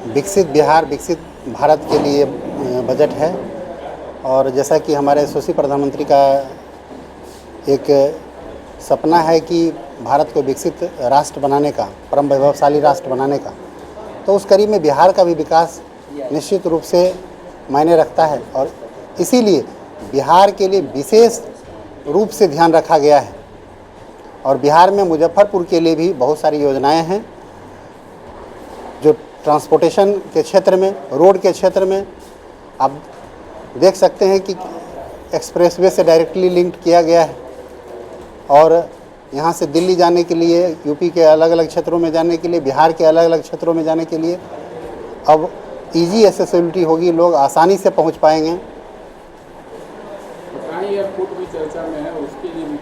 विकसित बिहार विकसित भारत के लिए बजट है। और जैसा कि हमारे यशस्वी प्रधानमंत्री का एक सपना है कि भारत को विकसित राष्ट्र बनाने का, परम वैभवशाली राष्ट्र बनाने का, तो उस कड़ी में बिहार का भी विकास निश्चित रूप से मायने रखता है। और इसीलिए बिहार के लिए विशेष रूप से ध्यान रखा गया है। और बिहार में मुजफ्फरपुर के लिए भी बहुत सारी योजनाएं हैं, जो ट्रांसपोर्टेशन के क्षेत्र में, रोड के क्षेत्र में आप देख सकते हैं कि एक्सप्रेसवे से डायरेक्टली लिंक किया गया है। और यहाँ से दिल्ली जाने के लिए, यूपी के अलग अलग क्षेत्रों में जाने के लिए, बिहार के अलग अलग क्षेत्रों में जाने के लिए अब ईजी एक्सेसिबिलिटी होगी, लोग आसानी से पहुँच पाएंगे। एयरपोर्ट भी चर्चा में है, उसके लिए भी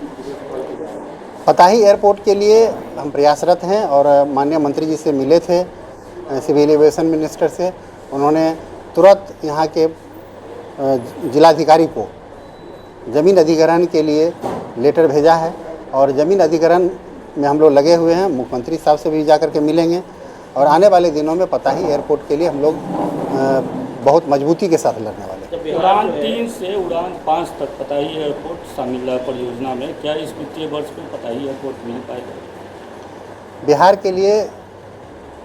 पताही एयरपोर्ट के लिए हम प्रयासरत हैं और माननीय मंत्री जी से मिले थे, सिविल एविएशन मिनिस्टर से। उन्होंने तुरंत यहाँ के जिलाधिकारी को ज़मीन अधिग्रहण के लिए लेटर भेजा है और ज़मीन अधिग्रहण में हम लोग लगे हुए हैं। मुख्यमंत्री साहब से भी जाकर के मिलेंगे और आने वाले दिनों में पताही एयरपोर्ट के लिए हम लोग बहुत मजबूती के साथ लड़ने वाले हैं। उड़ान 3 से उड़ान 5 तक पताही एयरपोर्ट शामिल है परियोजना में। क्या इस वित्तीय वर्ष में पताही एयरपोर्ट मिल पाएगा? बिहार के लिए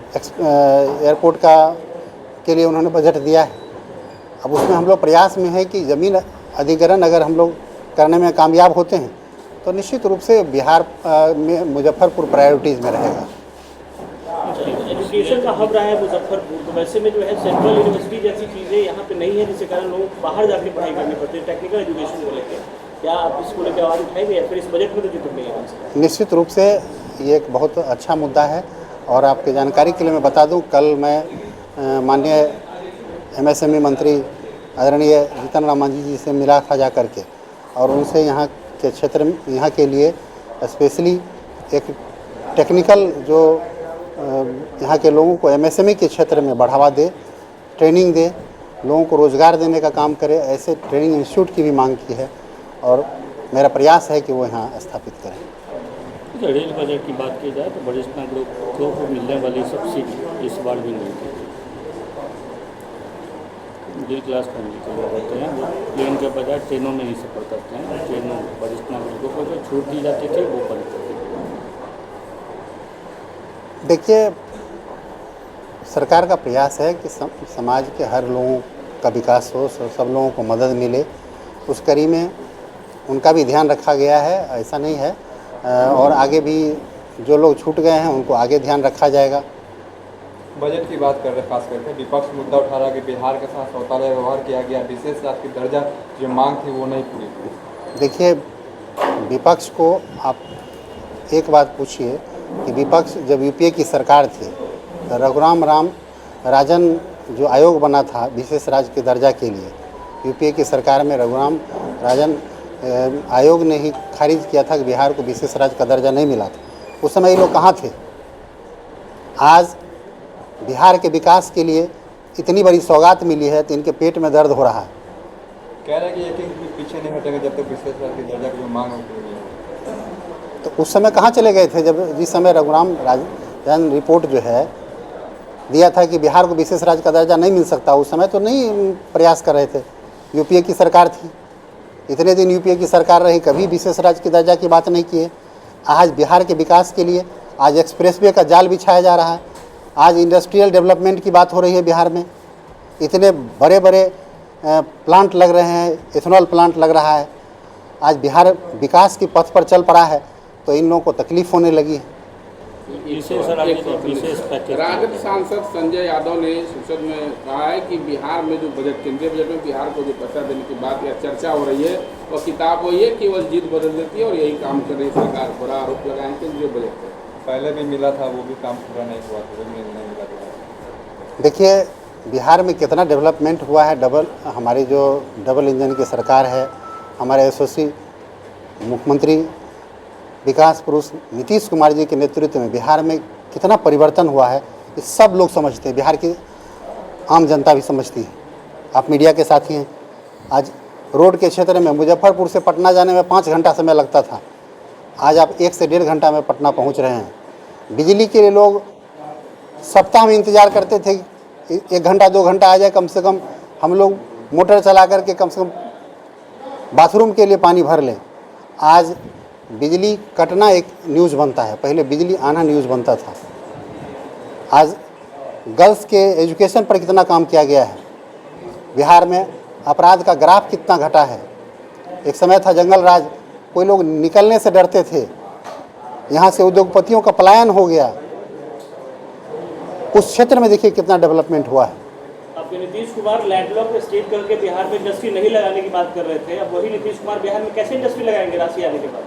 एयरपोर्ट के लिए उन्होंने बजट दिया है। अब उसमें हम लोग प्रयास में है कि ज़मीन अधिग्रहण अगर हम लोग करने में कामयाब होते हैं तो निश्चित रूप से बिहार में मुजफ्फरपुर प्रायोरिटीज़ में रहेगा। एजुकेशन का हब रहा है मुजफ्फरपुर, तो वैसे में जो है सेंट्रल यूनिवर्सिटी जैसी चीज़ें यहाँ पे नहीं है, जिसके कारण लोग बाहर जाके पढ़ाई करनी पड़ती है टेक्निकल एजुकेशन को लेकर। क्या आप इसको लेकर आवाज़ उठाएंगे या फिर इस बजट में तो जिक्र नहीं है? निश्चित रूप से ये एक बहुत अच्छा मुद्दा है। और आपके जानकारी के लिए मैं बता दूं, कल मैं माननीय MSME मंत्री आदरणीय जीतन राम मांझी जी से मिला था जा करके, और उनसे यहाँ के क्षेत्र में, यहाँ के लिए स्पेशली एक टेक्निकल जो यहाँ के लोगों को MSME के क्षेत्र में बढ़ावा दे, ट्रेनिंग दे, लोगों को रोज़गार देने का काम करे, ऐसे ट्रेनिंग इंस्टीट्यूट की भी मांग की है और मेरा प्रयास है कि वो यहाँ स्थापित करें। रेल बजट की बात की जाए तो वरिष्ठ नागरिकों को मिलने वाली सब्सिडी इस बार भी नहीं थी। मिडिल क्लास फैमिली के लोग होते हैं, वो प्लेन के बजाय ट्रेनों में ही सफ़र करते हैं। ट्रेनों वरिष्ठ नागरिकों को जो छूट दी जाती थी वो बंद कर दी। देखिए, सरकार का प्रयास है कि समाज के हर लोगों का विकास हो, सब लोगों को मदद मिले। उस कड़ी में उनका भी ध्यान रखा गया है, ऐसा नहीं है। और आगे भी जो लोग छूट गए हैं उनको आगे ध्यान रखा जाएगा। बजट की बात कर रहे हैं, खास करके विपक्ष मुद्दा उठा रहा है कि बिहार के साथ सौतेला व्यवहार किया गया, विशेष राज्य की दर्जा जो मांग थी वो नहीं पूरी हुई। देखिए, विपक्ष को आप एक बात पूछिए कि विपक्ष जब UPA की सरकार थी तो रघुराम राजन जो आयोग बना था विशेष राज्य के दर्जा के लिए, UPA की सरकार में रघुराम राजन आयोग ने ही खारिज किया था कि बिहार को विशेष राज्य का दर्जा नहीं मिला था। उस समय ये लोग कहाँ थे? आज बिहार के विकास के लिए इतनी बड़ी सौगात मिली है तो इनके पेट में दर्द हो रहा है। कह रहे हैं कि एक भी पीछे नहीं हटेगा जब तक विशेष राज्य की दर्जा की जो मांग है। तो उस समय कहाँ चले गए थे जब जिस समय रघुराम राजन रिपोर्ट जो है दिया था कि बिहार को विशेष राज्य का दर्जा नहीं मिल सकता, उस समय तो नहीं प्रयास कर रहे थे। UPA की सरकार थी, इतने दिन UPA की सरकार रही, कभी विशेष राज्य की दर्जा की बात नहीं किए। आज बिहार के विकास के लिए आज एक्सप्रेसवे का जाल बिछाया जा रहा है, आज इंडस्ट्रियल डेवलपमेंट की बात हो रही है। बिहार में इतने बड़े बड़े प्लांट लग रहे हैं, इथेनॉल प्लांट लग रहा है। आज बिहार विकास की पथ पर चल पड़ा है तो इन लोगों को तकलीफ होने लगी है। राजद सांसद संजय यादव ने संसद में कहा है कि बिहार में जो बजट, केंद्रीय बजट में बिहार को जो पैसा देने की बात या चर्चा हो रही है वो किताब वही है, केवल जीत बदल देती है और यही काम कर रही सरकार। बड़ा आरोप लगाए केंद्रीय बजट पर। पहले भी मिला था, वो भी काम पूरा नहीं हुआ था, वो नहीं मिला। देखिए, बिहार में कितना डेवलपमेंट हुआ है। हमारी जो डबल इंजन की सरकार है, हमारे यशस्वी मुख्यमंत्री विकास पुरुष नीतीश कुमार जी के नेतृत्व में बिहार में कितना परिवर्तन हुआ है, ये सब लोग समझते हैं। बिहार की आम जनता भी समझती है। आप मीडिया के साथी हैं। आज रोड के क्षेत्र में मुजफ्फरपुर से पटना जाने में 5 घंटा समय लगता था, आज आप 1 से 1.5 घंटा में पटना पहुंच रहे हैं। बिजली के लिए लोग सप्ताह में इंतज़ार करते थे 1 घंटा 2 घंटा आ जाए, कम से कम हम लोग मोटर चला करके कम से कम बाथरूम के लिए पानी भर लें। आज बिजली कटना एक न्यूज़ बनता है, पहले बिजली आना न्यूज़ बनता था। आज गर्ल्स के एजुकेशन पर कितना काम किया गया है। बिहार में अपराध का ग्राफ कितना घटा है। एक समय था जंगल राज, कोई लोग निकलने से डरते थे, यहाँ से उद्योगपतियों का पलायन हो गया। उस क्षेत्र में देखिए कितना डेवलपमेंट हुआ है। आपके नीतीश कुमार लैंडलॉक स्टेट करके बिहार में इंडस्ट्री नहीं लगाने की बात कर रहे थे, अब वही नीतीश कुमार बिहार में कैसे इंडस्ट्री लगाएंगे राशि आने के बाद?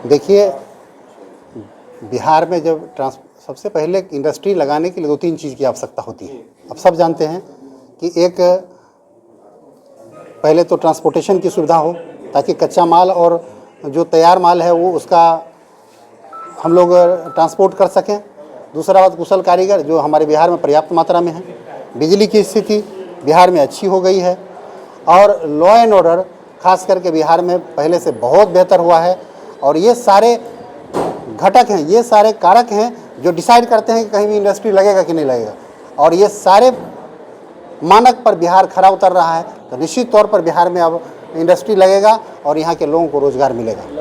देखिए, बिहार में जब सबसे पहले इंडस्ट्री लगाने के लिए 2-3 चीज़ की आवश्यकता होती है। अब सब जानते हैं कि एक पहले तो ट्रांसपोर्टेशन की सुविधा हो, ताकि कच्चा माल और जो तैयार माल है वो उसका हम लोग ट्रांसपोर्ट कर सकें। दूसरा बात, कुशल कारीगर जो हमारे बिहार में पर्याप्त मात्रा में है। बिजली की स्थिति बिहार में अच्छी हो गई है और लॉ एंड ऑर्डर खास करके बिहार में पहले से बहुत बेहतर हुआ है। और ये सारे घटक हैं, ये सारे कारक हैं जो डिसाइड करते हैं कि कहीं भी इंडस्ट्री लगेगा कि नहीं लगेगा। और ये सारे मानक पर बिहार खरा उतर रहा है, तो निश्चित तौर पर बिहार में अब इंडस्ट्री लगेगा और यहाँ के लोगों को रोज़गार मिलेगा।